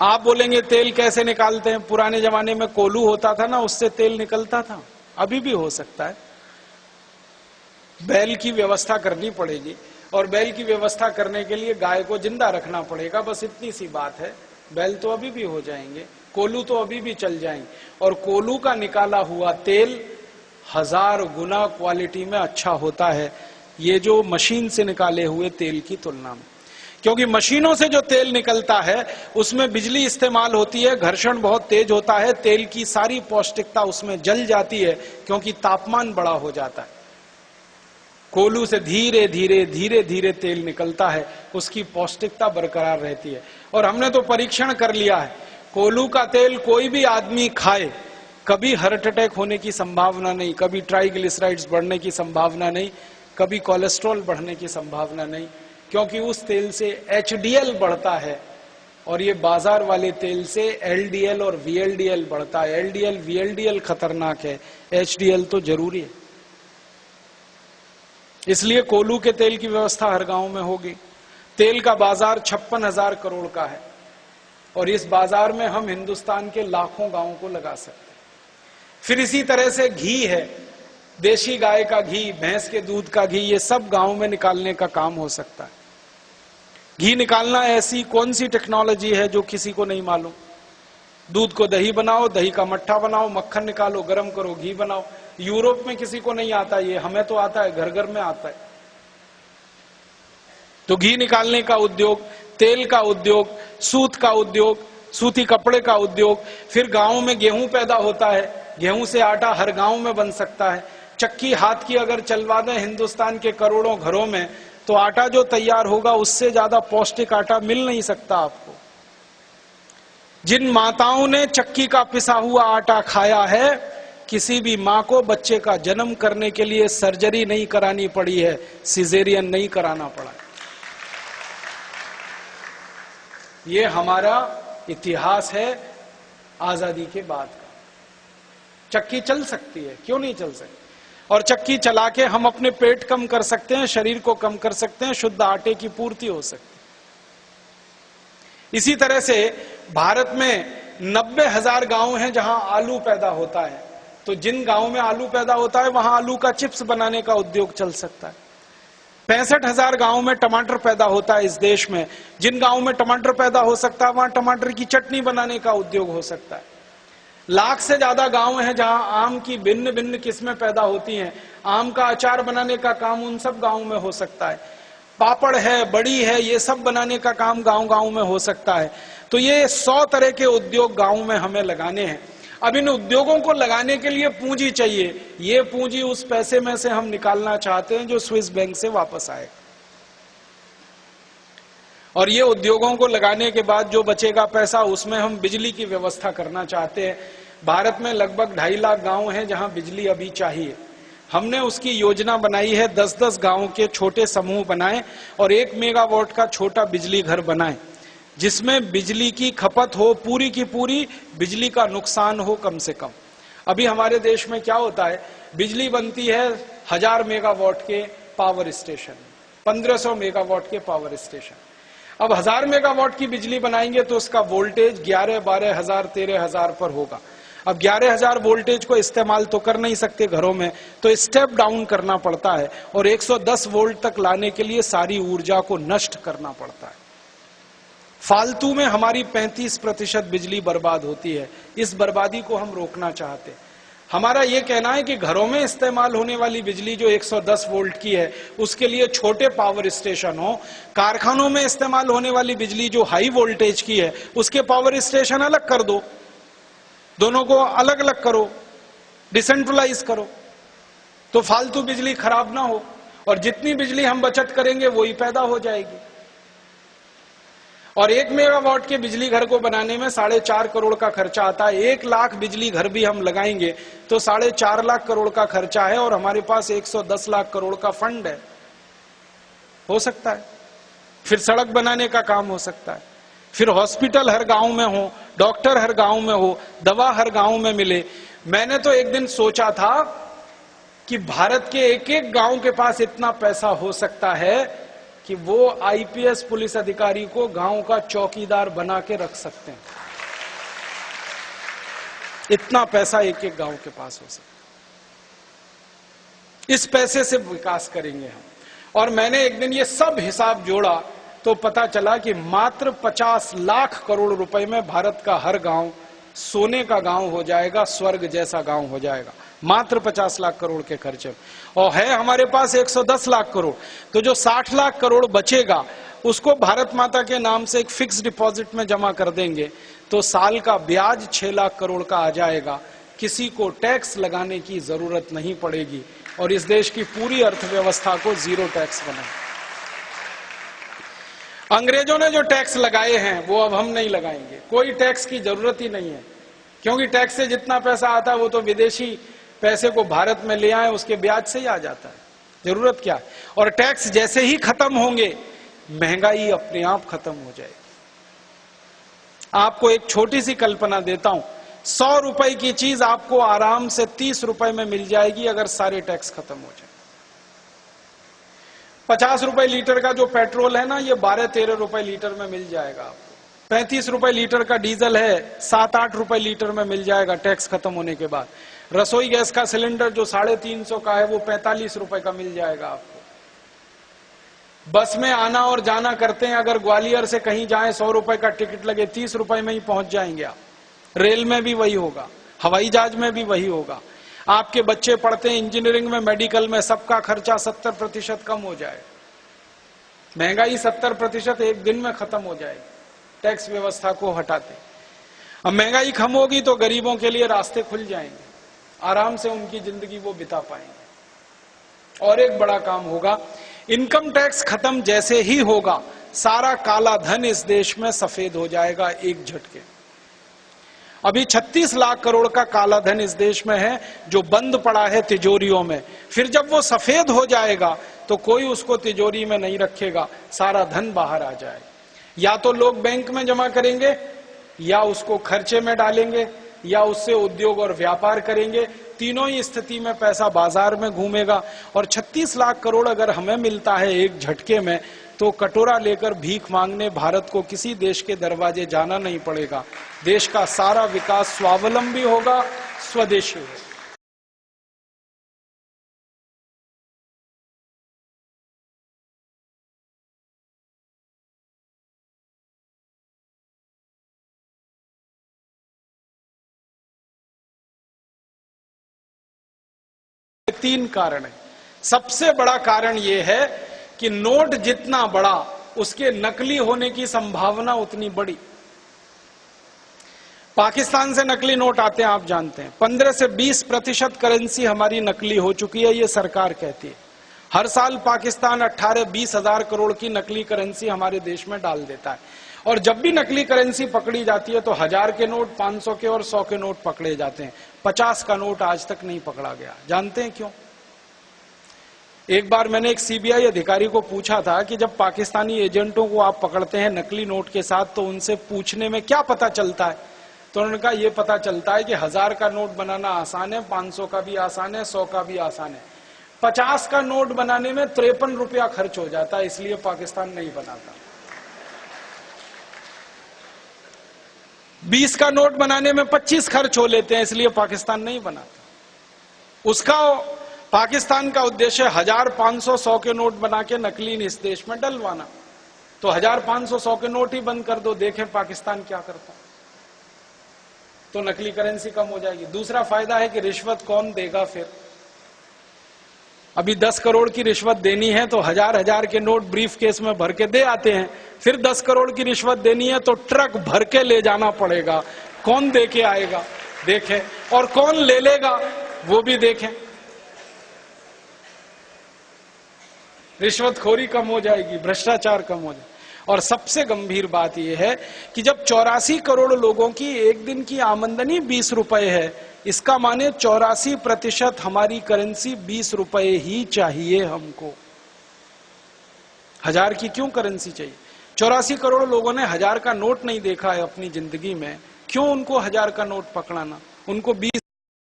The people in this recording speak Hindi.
आप बोलेंगे तेल कैसे निकालते हैं? पुराने जमाने में कोलू होता था ना, उससे तेल निकलता था, अभी भी हो सकता है। बैल की व्यवस्था करनी पड़ेगी, और बैल की व्यवस्था करने के लिए गाय को जिंदा रखना पड़ेगा, बस इतनी सी बात है। बैल तो अभी भी हो जाएंगे, कोलू तो अभी भी चल जाएंगे, और कोलू का निकाला हुआ तेल 1000 गुना क्वालिटी में अच्छा होता है ये जो मशीन से निकाले हुए तेल की तुलना में। क्योंकि मशीनों से जो तेल निकलता है उसमें बिजली इस्तेमाल होती है, घर्षण बहुत तेज होता है, तेल की सारी पौष्टिकता उसमें जल जाती है क्योंकि तापमान बड़ा हो जाता है। कोलू से धीरे धीरे धीरे धीरे तेल निकलता है, उसकी पौष्टिकता बरकरार रहती है। और हमने तो परीक्षण कर लिया है, कोलू का तेल कोई भी आदमी खाए, कभी हार्ट अटैक होने की संभावना नहीं, कभी ट्राइग्लिसराइड्स बढ़ने की संभावना नहीं, कभी कोलेस्ट्रॉल बढ़ने की संभावना नहीं, क्योंकि उस तेल से HDL बढ़ता है और ये बाजार वाले तेल से LDL और VLDL बढ़ता है। LDL VLDL खतरनाक है, HDL तो जरूरी है। इसलिए कोलू के तेल की व्यवस्था हर गांव में होगी। तेल का बाजार 56,000 करोड़ का है और इस बाजार में हम हिंदुस्तान के लाखों गांवों को लगा सकते हैं। फिर इसी तरह से घी है, देशी गाय का घी, भैंस के दूध का घी, ये सब गांव में निकालने का काम हो सकता है। घी निकालना ऐसी कौन सी टेक्नोलॉजी है जो किसी को नहीं मालूम? दूध को दही बनाओ, दही का मट्ठा बनाओ, मक्खन निकालो, गरम करो, घी बनाओ। यूरोप में किसी को नहीं आता ये, हमें तो आता है, घर घर में आता है। तो घी निकालने का उद्योग, तेल का उद्योग, सूत का उद्योग, सूती कपड़े का उद्योग, फिर गांव में गेहूं पैदा होता है, गेहूं से आटा हर गांव में बन सकता है। चक्की हाथ की अगर चलवा दें हिंदुस्तान के करोड़ों घरों में, तो आटा जो तैयार होगा उससे ज्यादा पौष्टिक आटा मिल नहीं सकता आपको। जिन माताओं ने चक्की का पिसा हुआ आटा खाया है, किसी भी मां को बच्चे का जन्म करने के लिए सर्जरी नहीं करानी पड़ी है, सिजेरियन नहीं कराना पड़ा। ये हमारा इतिहास है आजादी के बाद का। चक्की चल सकती है, क्यों नहीं चल सकती? और चक्की चला के हम अपने पेट कम कर सकते हैं, शरीर को कम कर सकते हैं, शुद्ध आटे की पूर्ति हो सकती है। इसी तरह से भारत में 90,000 गांव हैं जहां आलू पैदा होता है, तो जिन गांव में आलू पैदा होता है वहां आलू का चिप्स बनाने का उद्योग चल सकता है। 65,000 गांव में टमाटर पैदा होता है इस देश में, जिन गांव में टमाटर पैदा हो सकता है वहां टमाटर की चटनी बनाने का उद्योग हो सकता है। 1,00,000 से ज्यादा गांव हैं जहां आम की भिन्न भिन्न किस्में पैदा होती हैं, आम का अचार बनाने का काम उन सब गांव में हो सकता है। पापड़ है, बड़ी है, ये सब बनाने का काम गांव गांव में हो सकता है। तो ये 100 तरह के उद्योग गांव में हमें लगाने हैं। अब इन उद्योगों को लगाने के लिए पूंजी चाहिए। ये पूंजी उस पैसे में से हम निकालना चाहते हैं जो स्विस बैंक से वापस आए, और ये उद्योगों को लगाने के बाद जो बचेगा पैसा, उसमें हम बिजली की व्यवस्था करना चाहते हैं। भारत में लगभग 2.5 लाख गांव हैं जहां बिजली अभी चाहिए। हमने उसकी योजना बनाई है, 10-10 गांव के छोटे समूह बनाएं और 1 मेगावाट का छोटा बिजली घर बनाएं, जिसमें बिजली की खपत हो पूरी की पूरी, बिजली का नुकसान हो कम से कम। अभी हमारे देश में क्या होता है, बिजली बनती है 1000 मेगावाट के पावर स्टेशन, 1500 मेगावाट के पावर स्टेशन। अब 1000 मेगावाट की बिजली बनाएंगे तो उसका वोल्टेज 11-12 हजार 13 हजार पर होगा। अब 11,000 वोल्टेज को इस्तेमाल तो कर नहीं सकते घरों में, तो स्टेप डाउन करना पड़ता है और 110 वोल्ट तक लाने के लिए सारी ऊर्जा को नष्ट करना पड़ता है। फालतू में हमारी 35% बिजली बर्बाद होती है। इस बर्बादी को हम रोकना चाहते हैं। हमारा यह कहना है कि घरों में इस्तेमाल होने वाली बिजली जो 110 वोल्ट की है, उसके लिए छोटे पावर स्टेशन हो। कारखानों में इस्तेमाल होने वाली बिजली जो हाई वोल्टेज की है, उसके पावर स्टेशन अलग कर दो, दोनों को अलग अलग करो, डिसेंट्रलाइज करो, तो फालतू बिजली खराब ना हो और जितनी बिजली हम बचत करेंगे वही पैदा हो जाएगी। और 1 मेगावाट के बिजली घर को बनाने में 4.5 करोड़ का खर्चा आता है। 1 लाख बिजली घर भी हम लगाएंगे तो 4.5 लाख करोड़ का खर्चा है और हमारे पास 110 लाख करोड़ का फंड है, हो सकता है। फिर सड़क बनाने का काम हो सकता है, फिर हॉस्पिटल हर गांव में हो, डॉक्टर हर गांव में हो, दवा हर गांव में मिले। मैंने तो एक दिन सोचा था कि भारत के एक एक गांव के पास इतना पैसा हो सकता है कि वो आईपीएस पुलिस अधिकारी को गांव का चौकीदार बना के रख सकते हैं। इतना पैसा एक एक गांव के पास हो सकता। इस पैसे से विकास करेंगे हम। और मैंने एक दिन ये सब हिसाब जोड़ा तो पता चला कि मात्र 50 लाख करोड़ रुपए में भारत का हर गांव सोने का गांव हो जाएगा, स्वर्ग जैसा गांव हो जाएगा, मात्र 50 लाख करोड़ के खर्चे। और है हमारे पास 110 लाख करोड़, तो जो 60 लाख करोड़ बचेगा उसको भारत माता के नाम से एक फिक्स डिपॉजिट में जमा कर देंगे तो साल का ब्याज 6 लाख करोड़ का आ जाएगा। किसी को टैक्स लगाने की जरूरत नहीं पड़ेगी और इस देश की पूरी अर्थव्यवस्था को जीरो टैक्स बनाए। अंग्रेजों ने जो टैक्स लगाए हैं वो अब हम नहीं लगाएंगे। कोई टैक्स की जरूरत ही नहीं है, क्योंकि टैक्स से जितना पैसा आता है वो तो विदेशी पैसे को भारत में ले आए उसके ब्याज से ही आ जाता है। जरूरत क्या है? और टैक्स जैसे ही खत्म होंगे महंगाई अपने आप खत्म हो जाएगी। आपको एक छोटी सी कल्पना देता हूं, 100 रुपए की चीज आपको आराम से 30 रुपए में मिल जाएगी अगर सारे टैक्स खत्म हो जाए। 50 रुपए लीटर का जो पेट्रोल है ना, ये 12-13 रुपए लीटर में मिल जाएगा आपको। 35 रुपए लीटर का डीजल है, 7-8 रुपए लीटर में मिल जाएगा टैक्स खत्म होने के बाद। रसोई गैस का सिलेंडर जो 350 का है वो 45 रुपए का मिल जाएगा आपको। बस में आना और जाना करते हैं, अगर ग्वालियर से कहीं जाएं 100 रुपए का टिकट लगे, 30 रुपए में ही पहुंच जाएंगे आप। रेल में भी वही होगा, हवाई जहाज में भी वही होगा। आपके बच्चे पढ़ते हैं इंजीनियरिंग में, मेडिकल में, सबका खर्चा 70% कम हो जाए। महंगाई 70% एक दिन में खत्म हो जाएगी टैक्स व्यवस्था को हटाते। अब महंगाई कम होगी तो गरीबों के लिए रास्ते खुल जाएंगे, आराम से उनकी जिंदगी वो बिता पाएंगे। और एक बड़ा काम होगा, इनकम टैक्स खत्म जैसे ही होगा सारा काला धन इस देश में सफेद हो जाएगा एक झटके। अभी 36 लाख करोड़ का काला धन इस देश में है जो बंद पड़ा है तिजोरियों में। फिर जब वो सफेद हो जाएगा तो कोई उसको तिजोरी में नहीं रखेगा, सारा धन बाहर आ जाएगा। या तो लोग बैंक में जमा करेंगे, या उसको खर्चे में डालेंगे, या उससे उद्योग और व्यापार करेंगे। तीनों ही स्थिति में पैसा बाजार में घूमेगा। और 36 लाख करोड़ अगर हमें मिलता है एक झटके में तो कटोरा लेकर भीख मांगने भारत को किसी देश के दरवाजे जाना नहीं पड़ेगा। देश का सारा विकास स्वावलंबी होगा, स्वदेशी होगा। तीन कारण है। सबसे बड़ा कारण यह है कि नोट जितना बड़ा उसके नकली होने की संभावना उतनी बड़ी। पाकिस्तान से नकली नोट आते हैं, आप जानते हैं। 15 से 20% करेंसी हमारी नकली हो चुकी है, ये सरकार कहती है। हर साल पाकिस्तान 18-20 हजार करोड़ की नकली करेंसी हमारे देश में डाल देता है। और जब भी नकली करेंसी पकड़ी जाती है तो 1000 के नोट, 500 के और 100 के नोट पकड़े जाते हैं। 50 का नोट आज तक नहीं पकड़ा गया। जानते हैं क्यों? एक बार मैंने एक सीबीआई अधिकारी को पूछा था कि जब पाकिस्तानी एजेंटों को आप पकड़ते हैं नकली नोट के साथ तो उनसे पूछने में क्या पता चलता है? तो उन्होंने कहा ये पता चलता है कि 1000 का नोट बनाना आसान है, 500 का भी आसान है, 100 का भी आसान है। 50 का नोट बनाने में 53 रुपया खर्च हो जाता है, इसलिए पाकिस्तान नहीं बनाता। 20 का नोट बनाने में 25 खर्च हो लेते हैं, इसलिए पाकिस्तान नहीं बनाता। उसका पाकिस्तान का उद्देश्य 1000, 500, 100 के नोट बना के नकली इस देश में डलवाना। तो 1000, 500, 100 के नोट ही बंद कर दो, देखें पाकिस्तान क्या करता है। तो नकली करेंसी कम हो जाएगी। दूसरा फायदा है कि रिश्वत कौन देगा फिर? अभी 10 करोड़ की रिश्वत देनी है तो 1000 के नोट ब्रीफ केस में भर के दे आते हैं। फिर 10 करोड़ की रिश्वत देनी है तो ट्रक भर के ले जाना पड़ेगा। कौन दे के आएगा देखें, और कौन ले लेगा वो भी देखें। रिश्वतखोरी कम हो जाएगी, भ्रष्टाचार कम हो जाएगा। और सबसे गंभीर बात यह है कि जब 84 करोड़ लोगों की एक दिन की आमदनी 20 रुपए है, इसका माने 84% हमारी करेंसी 20 रुपए ही चाहिए हमको। 1000 की क्यों करेंसी चाहिए? 84 करोड़ लोगों ने 1000 का नोट नहीं देखा है अपनी जिंदगी में, क्यों उनको 1000 का नोट पकड़ाना? उनको 20